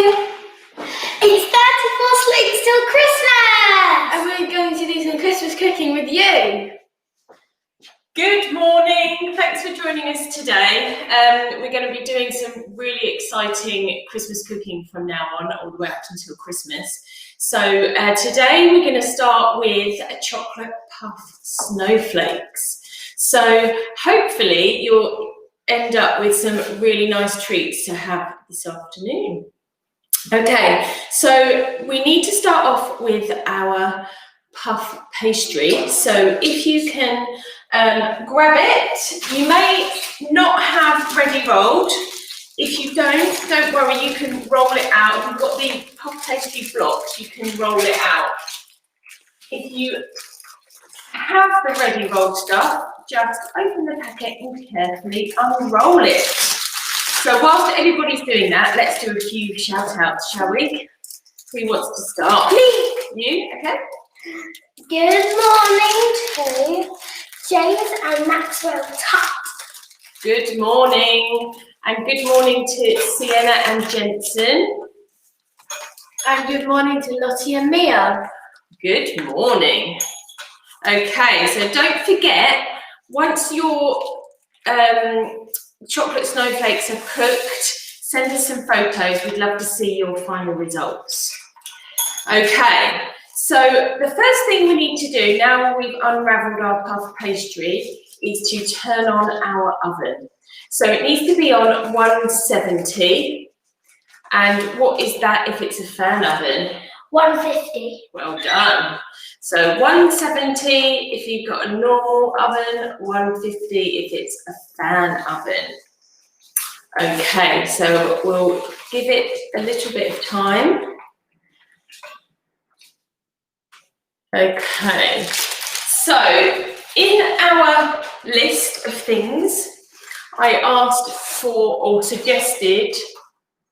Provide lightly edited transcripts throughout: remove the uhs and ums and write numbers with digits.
morning! It's 34 sleeps till Christmas! And we're going to do some Christmas cooking with you. Good morning, thanks for joining us today. We're going to be doing some really exciting Christmas cooking from now on, all the way up until Christmas. So today we're going to start with chocolate puff snowflakes. So hopefully you'll end up with some really nice treats to have this afternoon. Okay, so we need to start off with our puff pastry. So if you can grab it, you may not have ready rolled. If you don't worry, you can roll it out. If you've got the puff pastry blocks, you can roll it out. If you have the ready rolled stuff, just open the packet and carefully unroll it. So whilst everybody's doing that, let's do a few shout outs, shall we? Who wants to start? Me! You, okay? Good morning to James and Maxwell Tutt. Good morning. And good morning to Sienna and Jensen. And good morning to Lottie and Mia. Good morning. Okay, so don't forget, once your chocolate snowflakes are cooked, send us some photos. We'd love to see your final results. Okay, so the first thing we need to do now we've unravelled our puff pastry is to turn on our oven. So it needs to be on 170. And what is that if it's a fan oven? 150. Well done. So 170 if you've got a normal oven, 150 if it's a fan oven. Okay, so we'll give it a little bit of time. Okay, so in our list of things, I asked for or suggested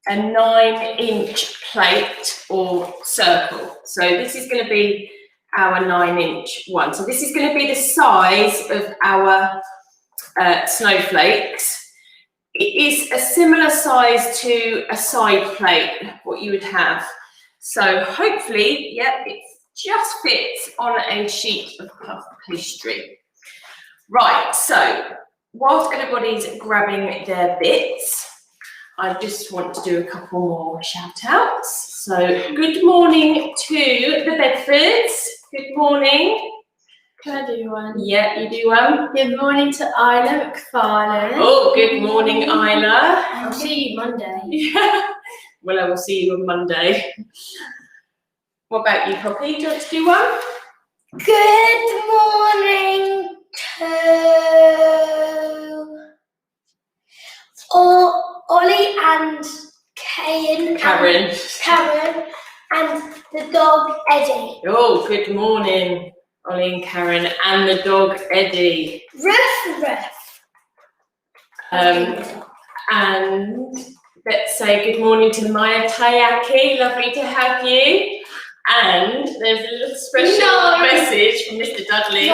a 9-inch plate or circle. So this is going to be our 9-inch one. So this is going to be the size of our snowflakes. It is a similar size to a side plate, what you would have. So hopefully, yep, it just fits on a sheet of puff pastry. Right, so whilst everybody's grabbing their bits, I just want to do a couple more shout outs. So good morning to the Bedfords. Good morning. Can I do one? Yeah, you do one. Good morning to Isla McFarlane. Oh, good morning, Isla. I'll see you Monday. Yeah. Well, I will see you on Monday. What about you, Poppy? Do you want to do one? Good morning to Ollie and Karen and the dog Eddie. Oh, good morning, Ollie and Karen and the dog Eddie. Ruff. And let's say good morning to Maya Tayaki. Lovely to have you. And there's a little special message from Mr. Dudley.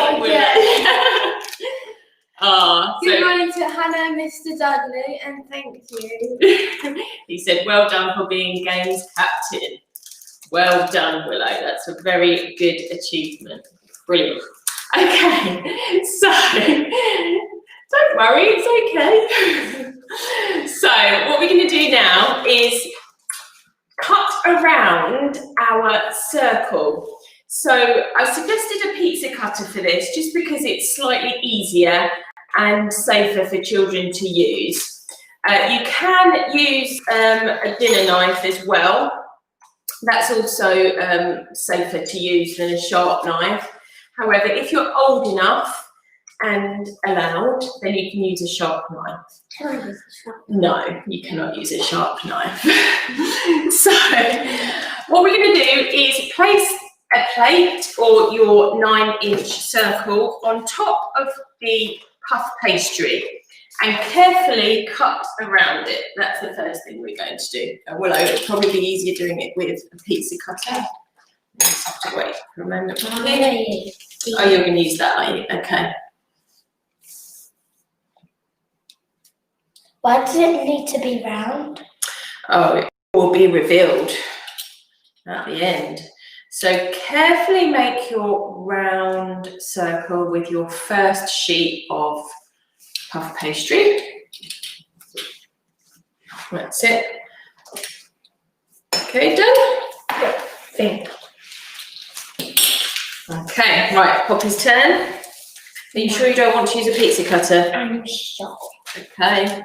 Good morning to Hannah and Mr. Dudley, and thank you. He said, well done for being games captain. Well done, Willow. That's a very good achievement. Brilliant. Okay, so don't worry, it's okay. So what we're going to do now is cut around our circle. So I suggested a pizza cutter for this just because it's slightly easier and safer for children to use. You can use a dinner knife as well. That's also safer to use than a sharp knife. However, if you're old enough and allowed, then you can use a sharp knife. Can I use a sharp knife? No, you cannot use a sharp knife. So what we're going to do is place a plate or your 9-inch circle on top of the puff pastry and carefully cut around it. That's the first thing we're going to do. Willow, it'll probably be easier doing it with a pizza cutter. You just have to wait for a moment. Oh, you're going to use that, are you? Okay. Why does it need to be round? Oh, will be revealed at the end. So carefully make your round circle with your first sheet of puff pastry. That's it. Okay, done? Think. Okay, right, Poppy's turn. Are you sure you don't want to use a pizza cutter? I'm sure. Okay.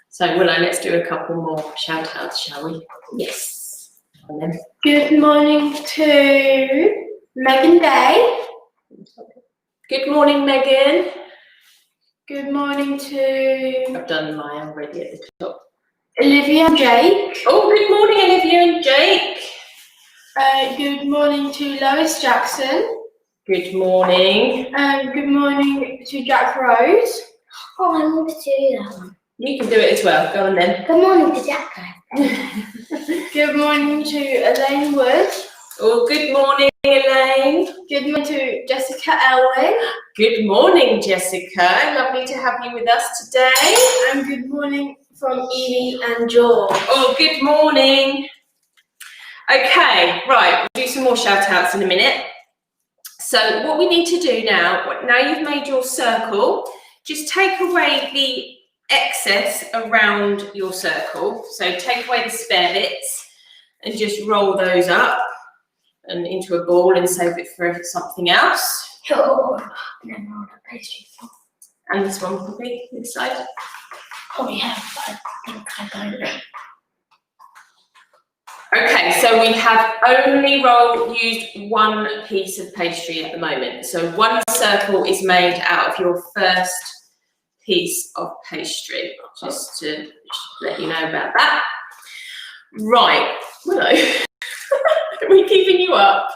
So Willow, let's do a couple more shout outs, shall we? Yes. And then Good morning to Megan Day. good morning, Megan. Good morning to I've done mine already at the top. Olivia and Jake. Oh, good morning, Olivia and Jake. Good morning to Lois Jackson. Good morning. Good morning to Jack Rose. Oh, I want to do that one. You can do it as well. Go on then. Good morning to Jacko. Good morning to Elaine Wood. Oh, good morning, Elaine. Good morning to Jessica Elwin. Good morning, Jessica. Lovely to have you with us today. And good morning from Edie and George. Oh, good morning. Okay, right, we'll do some more shout outs in a minute. So what we need to do now you've made your circle, just take away the excess around your circle. So take away the spare bits and just roll those up and into a ball and save it for something else. Oh, and then roll the pastry. And this one will be this side. Oh, yeah, but I think I got it. Okay, so we have only used one piece of pastry at the moment. So one circle is made out of your first piece of pastry, just to let you know about that. Right, Willow, are we keeping you up?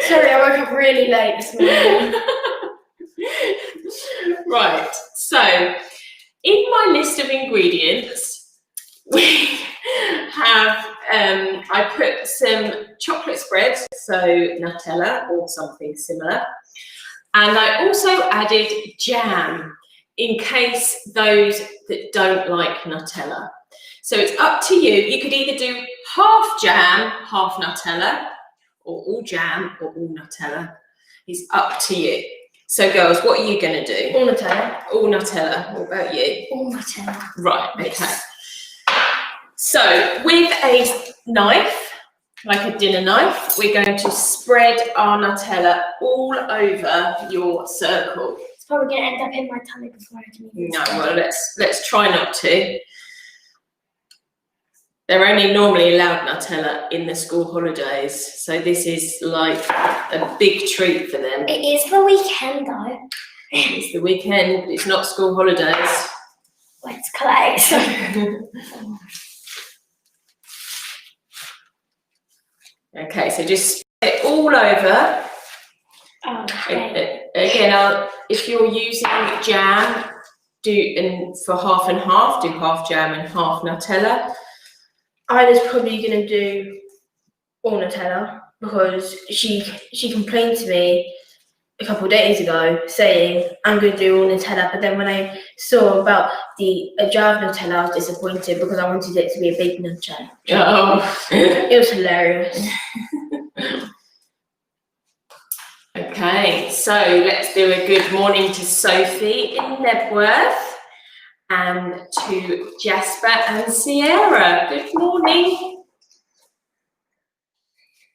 Sorry, I woke up really late this morning. Right, so in my list of ingredients, we have, I put some chocolate spread, so Nutella or something similar. And I also added jam in case those that don't like Nutella. So it's up to you. You could either do half jam, half Nutella, or all jam or all Nutella. It's up to you. So girls, what are you going to do? All Nutella. All Nutella. What about you? All Nutella. Right, okay. So with a knife, like a dinner knife, we're going to spread our Nutella all over your circle. It's probably going to end up in my tummy before I can even No, spread well, it. let's try not to. They're only normally allowed Nutella in the school holidays, so this is like a big treat for them. It is the weekend though. It's the weekend, but it's not school holidays. Let's collect. Okay, so just spread it all over. Okay. Again, if you're using jam, for half and half, do half jam and half Nutella. I was probably going to do all Nutella because she complained to me a couple of days ago saying I'm going to do all Nutella, but then when I saw about a jar of Nutella, I was disappointed because I wanted it to be a big Nutella. Oh. It was hilarious. Okay, so let's do a good morning to Sophie in Nebworth and to Jasper and Sierra. Good morning.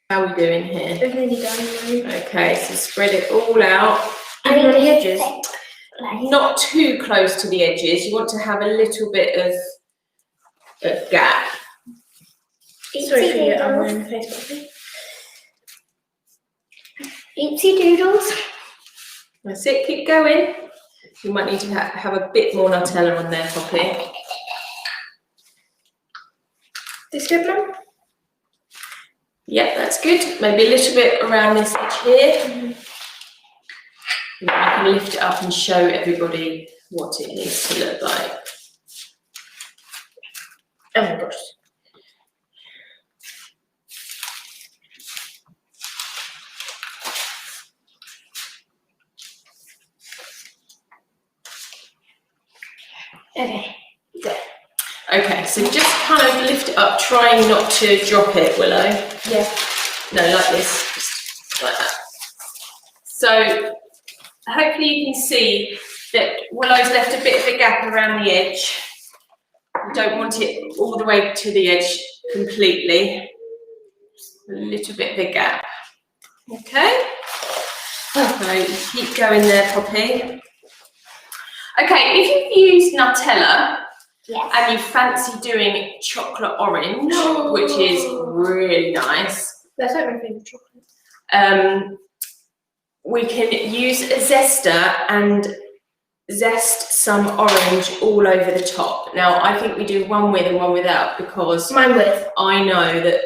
How are we doing here? It's nearly done. Okay, so spread it all out. I need on the to edges. Like, Not too close to the edges. You want to have a little bit of gap. Sorry for your elbow in the face, Poppy. Oopsie doodles. That's it, keep going. You might need to have a bit more Nutella on there, Poppy. This good, Mum? Yep, that's good. Maybe a little bit around this edge here. And then I can lift it up and show everybody what it needs to look like. Oh my gosh. Okay. Okay, so just kind of lift it up, trying not to drop it, Willow. Yeah. No, like this, just like that. So hopefully you can see that Willow's left a bit of a gap around the edge. We don't want it all the way to the edge completely. A little bit of a gap. Okay. So keep going there, Poppy. Okay, if you've used Nutella, Yes. and you fancy doing chocolate orange, which is really nice, That's like my favourite chocolate. we can use a zester and zest some orange all over the top. Now, I think we do one with and one without because Mine with. I know that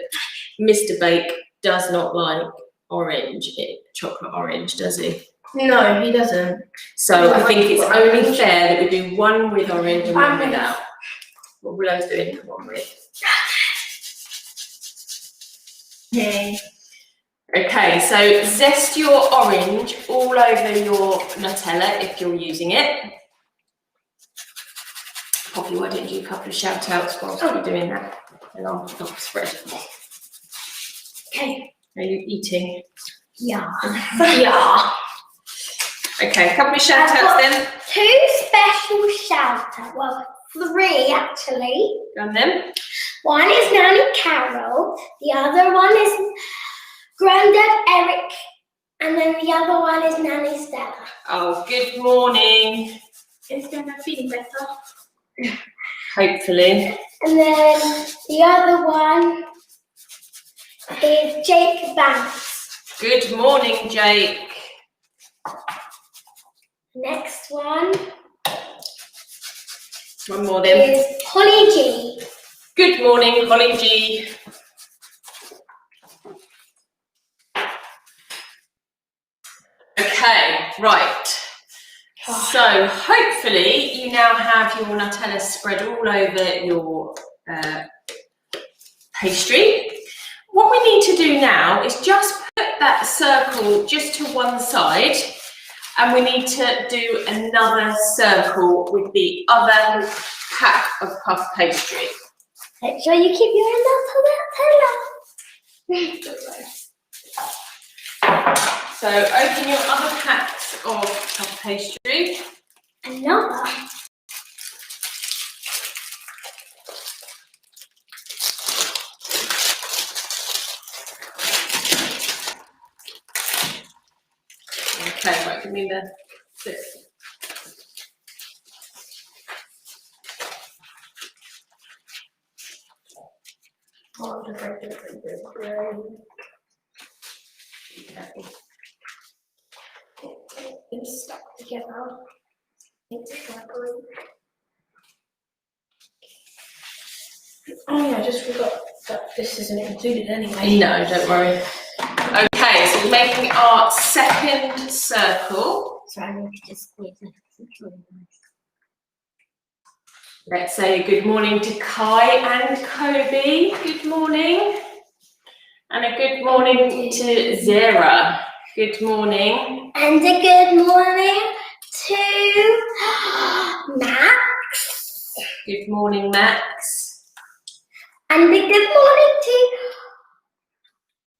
Mr. Bake does not like orange, chocolate orange, does he? No, he doesn't. So I think it's only fair that we do one with orange and one without. What Willow's doing one with. Yay. Okay, so zest your orange all over your Nutella if you're using it. Poppy, why don't you do a couple of shout outs whilst we're doing that? And I'll spread. Okay. Are you eating? Yeah. Yeah. Okay, a couple of shout outs then. 2 special shout-outs. Well, 3 actually. Done them. One is Nanny Carol, the other one is Grandad Eric, and then the other one is Nanny Stella. Oh, good morning. Is Dana feeling better? Hopefully. And then the other one is Jake Banks. Good morning, Jake. Next one One more then. is Holly G. Good morning, Holly G. Okay, right. So hopefully you now have your Nutella spread all over your pastry. What we need to do now is just put that circle just to one side, and we need to do another circle with the other pack of puff pastry. Make sure you keep your hand out for that. So open your other packs of puff pastry. Another. Okay, right, give me the flip. It's stuck together. Oh yeah, I just forgot that this isn't included anyway. No, don't worry. Okay, so we're making our second circle. So I need to just squeeze it. Let's say good morning to Kai and Kobe. Good morning. And a good morning to Zara. Good morning. And a good morning to Max. Good morning, Max. And a good morning to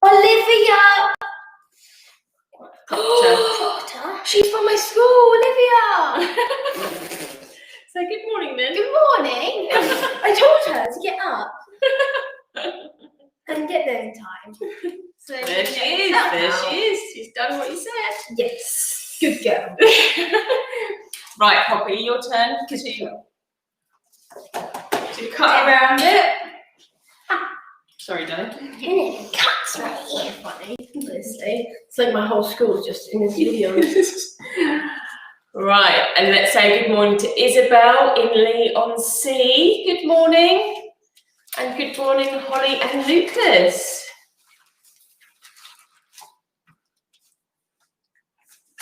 Olivia. Proctor. She's from my school, Olivia. So good morning then. Good morning. I told her to get up and get there in time. So There she is. There she is. She's done what you said. Yes. Good girl. Right, Poppy, your turn to cut around it. Sorry, darling. Cuts right here. Funny, honestly. It's like my whole school's just in this video. Right, and let's say good morning to Isabel in Lee-on-Sea. Good morning. And good morning, Holly and Lucas.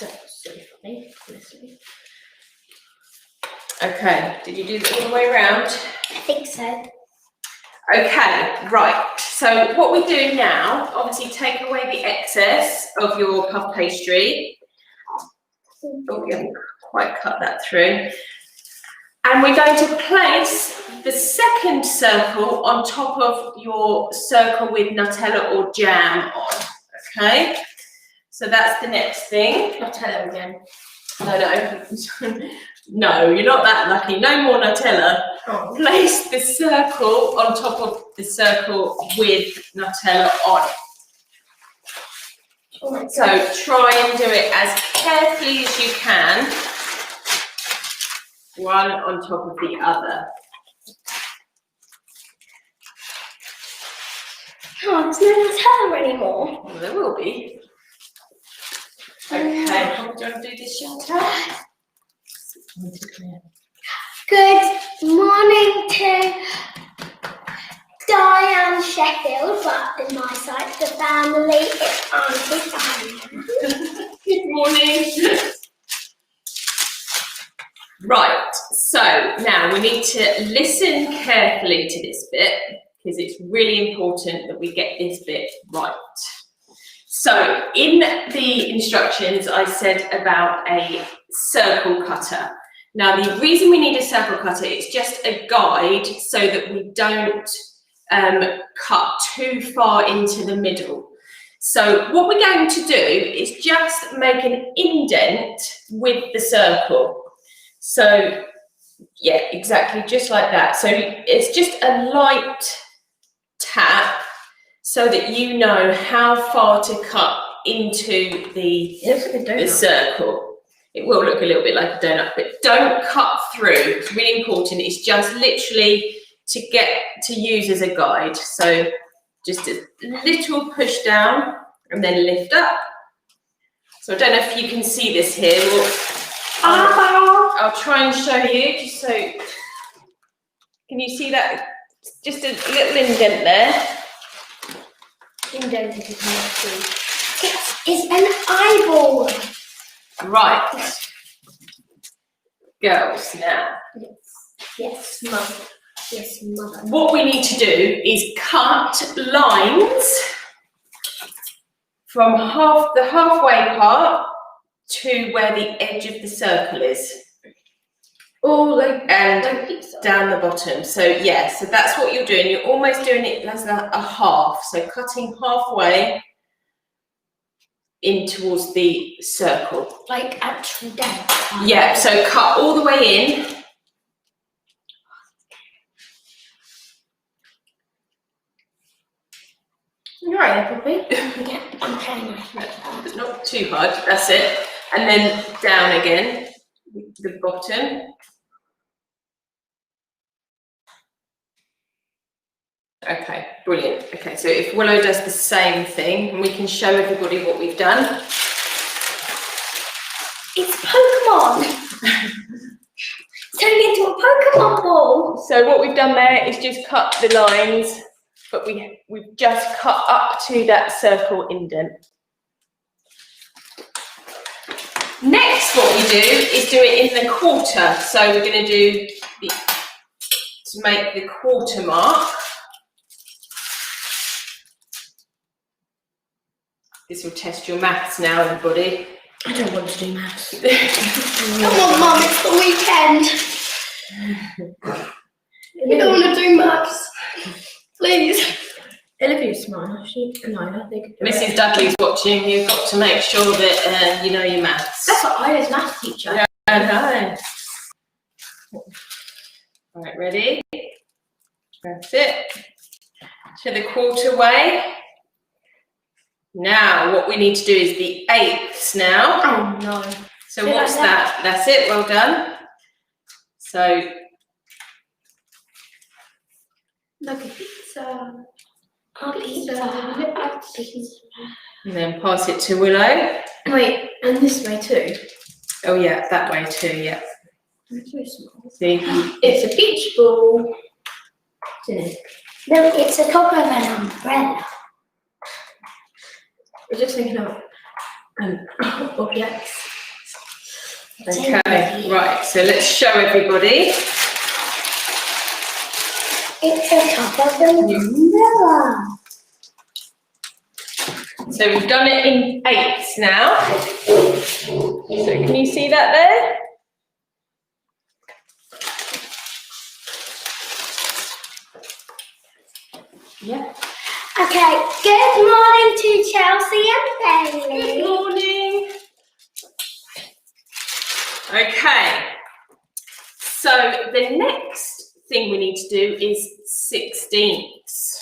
That's so funny, honestly. Okay, did you do it all the way around? I think so. Okay, right. So what we do now, obviously take away the excess of your puff pastry. Oh, we haven't quite cut that through. And we're going to place the second circle on top of your circle with Nutella or jam on, okay? So that's the next thing. Nutella again. No. No, you're not that lucky. No more Nutella. Oh. Place the circle on top of the circle with Nutella on. So try and do it as carefully as you can, one on top of the other. Oh, there's no Nutella anymore. Well, there will be. Okay, how do you want to do this, Chantal? Good morning to Diane Sheffield, but in my side, the family is Auntie Diane. Good morning. Right, so now we need to listen carefully to this bit because it's really important that we get this bit right. So in the instructions, I said about a circle cutter. Now, the reason we need a circle cutter is just a guide so that we don't cut too far into the middle. So what we're going to do is just make an indent with the circle. So yeah, exactly, just like that. So it's just a light tap so that you know how far to cut into the circle. It will look a little bit like a donut, but don't cut through. It's really important. It's just literally to get to use as a guide. So just a little push down and then lift up. So I don't know if you can see this here. I'll try and show you just so. Can you see that? Just a little indent there. Indent if you can't see. It's an eyeball. Right. Girls, now. Yes, mother. Yes, mother. What we need to do is cut lines from the halfway part to where the edge of the circle is. And down the bottom. So yeah, so that's what you're doing. You're almost doing it as a half. So cutting halfway in towards the circle. Like actually down. Yeah, so cut all the way in. You're right there, Poppy. Yeah, I'm trying. But not too hard, that's it. And then down again, the bottom. Okay, brilliant. Okay, so if Willow does the same thing, and we can show everybody what we've done. It's Pokemon. Turning into a Pokemon ball. So what we've done there is just cut the lines, but we've just cut up to that circle indent. Next, what we do is do it in the quarter. So we're going to do to make the quarter mark. This will test your maths now, everybody. I don't want to do maths. Come on, Mum, it's the weekend. You don't want to do maths. Please. Olivia's smart. She and I think. Mrs. Dudley's watching. You've got to make sure that you know your maths. That's what I was maths teacher. Yeah, I know. Right, ready? That's it. To the quarter way. Now, what we need to do is the eighths now. Oh no. So what's that? That's it, well done. So. Like a pizza. And then pass it to Willow. Wait, and this way too. Oh yeah, that way too, yeah. It's very small. See? It's a beach ball. Isn't it? No, it's the top of an umbrella. We're just thinking of objects. Okay, right, so let's show everybody. It's the top of an umbrella. So we've done it in eighths now. So can you see that there? Yeah. Okay, good morning to Chelsea and Bailey. Good morning. Okay, so the next thing we need to do is 16ths.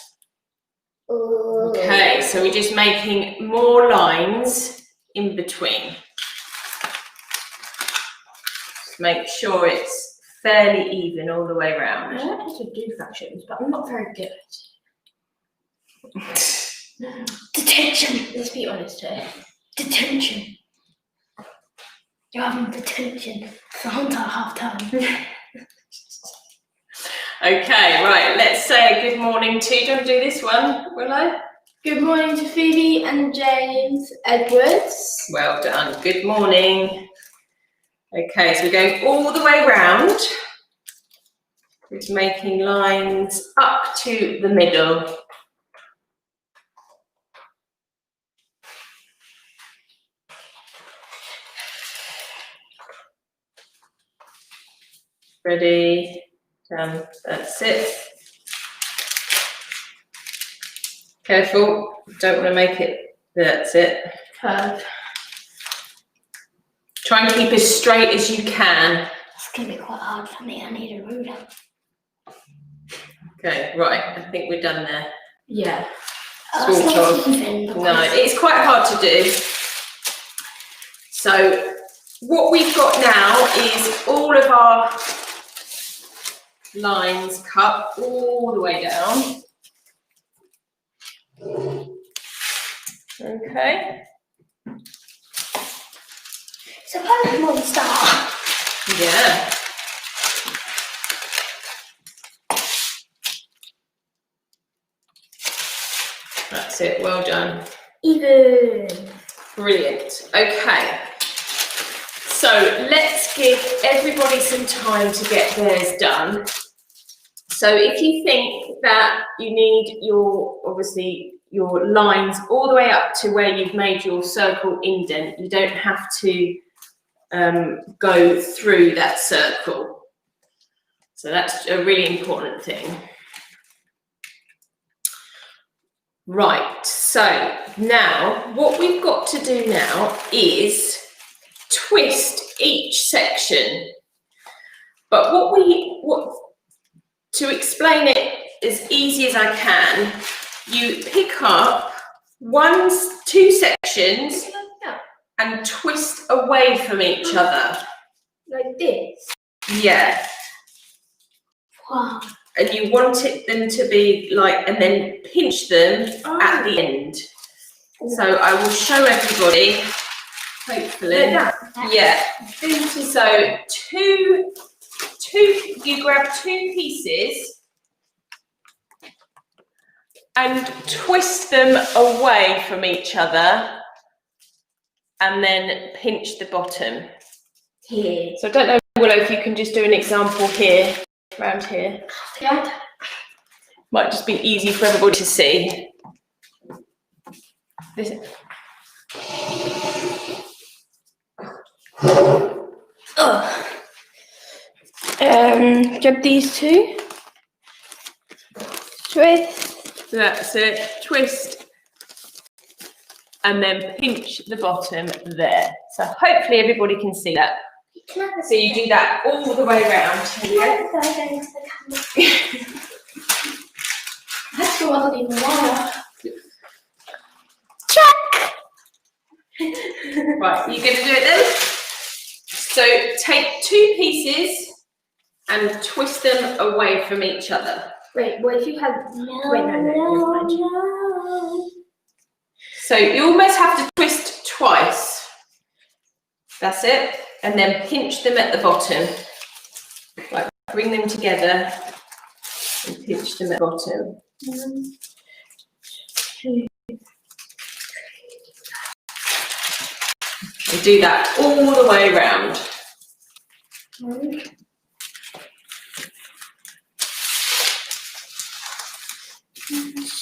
Ooh. Okay, so we're just making more lines in between. Just make sure it's fairly even all the way I around. like to do fractions, but I'm not very good. Detention. Let's be honest here. Detention. You're having detention for the whole entire half time. Okay, right, let's say good morning to, do you want to do this one, Willow? Good morning to Phoebe and James Edwards. Well done, good morning. Okay, so we're going all the way round. We're just making lines up to the middle. Ready, done, that's it. Careful, don't want to make it, that's it. Curve. Try and keep as straight as you can. It's going to be quite hard for me. I need a ruler. Okay, right, I think we're done there. Yeah. It's Sort not of. even No, because it's quite hard to do. So what we've got now is all of our lines cut all the way down. Okay. it's a Pokemon star. Yeah. That's it, well done. Even. Brilliant. Okay. So let's give everybody some time to get theirs done. So if you think that you need obviously your lines all the way up to where you've made your circle indent, you don't have to go through that circle. So that's a really important thing. Right, so now what we've got to do now is twist each section. But to explain it as easy as I can, you pick up two sections and twist away from each other. Like this. Yeah. Wow. And you want them to be like, and then pinch them at the end. So I will show everybody, hopefully. Like that. Yeah. So you grab two pieces and twist them away from each other and then pinch the bottom. Here. So I don't know, Willow, if you can just do an example here, around here. Yeah. Might just be easy for everybody to see. This. Oh. Grab these two. Twist. That's it. Twist. And then pinch the bottom there. So hopefully everybody can see that. So you do that all the way around. That's the one in the wire. Right, you're going to do it then? So take two pieces and twist them away from each other. Wait, what if you have... Wait, no. So you almost have to twist twice. That's it. And then pinch them at the bottom. Like bring them together and pinch them at the bottom. 1, 2. And do that all the way around. 1.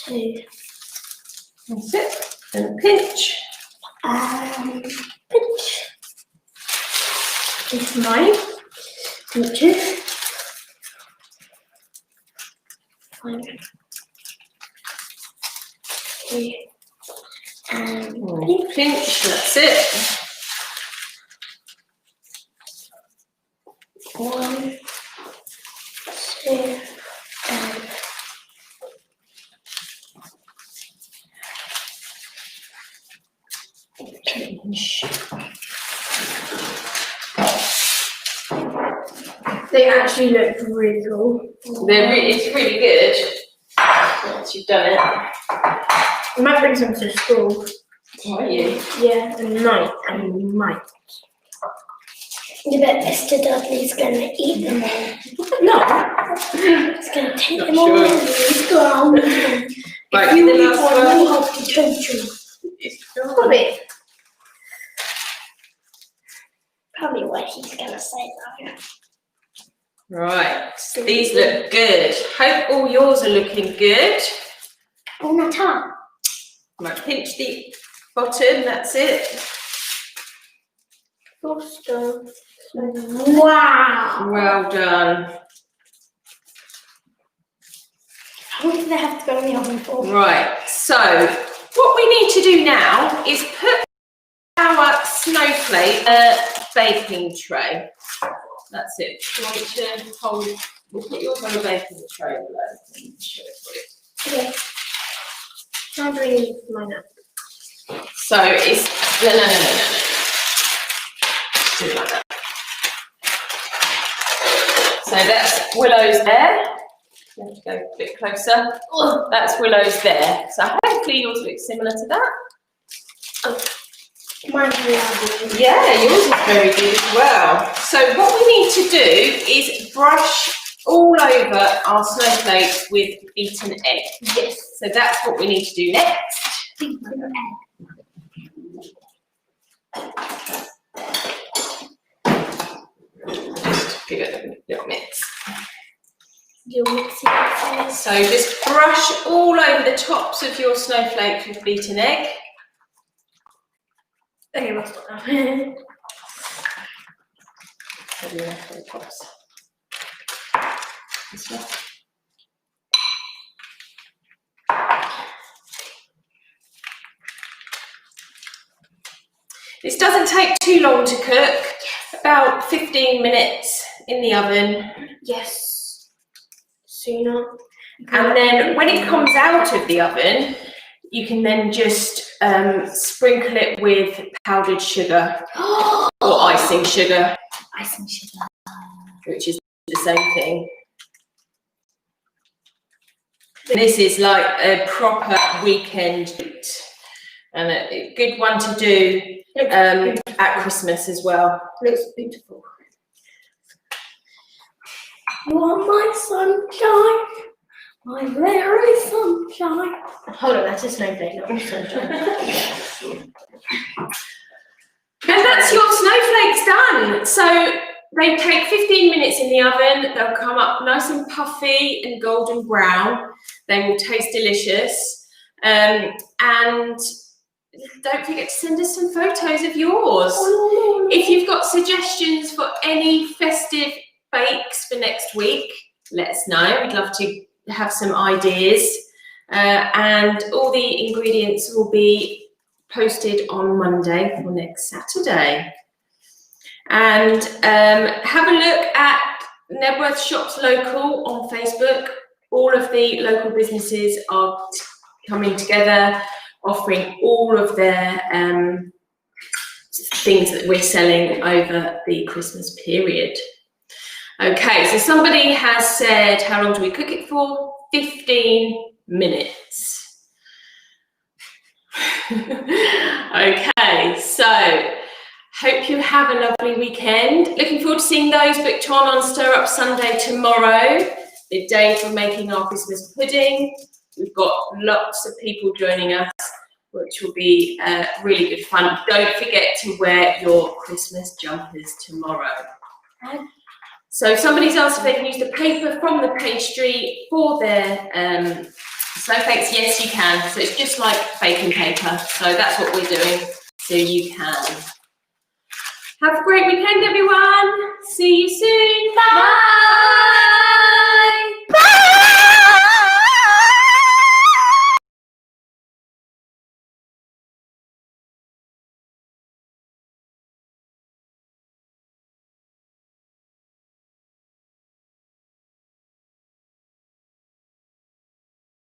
Two. That's it. And pinch. Pinch. This is mine. Pinches. 1. And Pinch, that's it. 1, 2, and Pinch. They actually look really cool. It's really good once you've done it. I might bring some to school. Are you? Yeah, and might. you bet Mr. Dudley's gonna eat them all. No. He's gonna take Not them all sure. and he's gonna Right, if you the eat last one, one. we'll have to told you. Probably. Probably what he's gonna say though. Right, these look good. Hope all yours are looking good. On the top. Right, pinch the bottom, that's it. Foster. Wow. Well done. How long do they have to go in the oven for? Right, so what we need to do now is put our snowflake baking tray. That's it. Do you want me to hold? We'll put yours on a baking tray below. Show it for you. Okay. How do we need mine up? So it's no. Do it like that. So that's Willow's there. You have to go a bit closer. That's Willow's there. So hopefully yours looks similar to that. Mine's lovely. Yeah, yours is very good as well. So what we need to do is brush all over our snowflakes with beaten egg. Yes. So that's what we need to do next. Just give it a little mix. You'll mix it. So just brush all over the tops of your snowflakes with beaten egg. Okay, we'll stop now. Everywhere for the tops. This one. This doesn't take too long to cook, about 15 minutes in the oven. Yes. Sooner. And then when it comes out of the oven, you can then just sprinkle it with powdered sugar or icing sugar, Icing sugar. which is the same thing. This is like a proper weekend treat and a good one to do at Christmas as well. Looks beautiful. You are my sunshine. My very sunshine. Hold on, that's a snowflake, not a sunshine. And that's your snowflakes done. So they take 15 minutes in the oven. They'll come up nice and puffy and golden brown. They will taste delicious. And don't forget to send us some photos of yours. If you've got suggestions for any festive bakes for next week, let us know. We'd love to have some ideas. And all the ingredients will be posted on Monday or next Saturday. And have a look at Nebworth Shops Local on Facebook. All of the local businesses are coming together, offering all of their things that we're selling over the Christmas period. Okay, so somebody has said, how long do we cook it for? 15 minutes. Okay, so hope you have a lovely weekend. Looking forward to seeing those booked on Stir Up Sunday tomorrow, the day for making our Christmas pudding. We've got lots of people joining us, which will be really good fun. Don't forget to wear your Christmas jumpers tomorrow. So somebody's asked if they can use the paper from the pastry for their snowflakes. Yes, you can. So it's just like baking paper. So that's what we're doing. So you can. Have a great weekend, everyone. See you soon. Bye. Bye.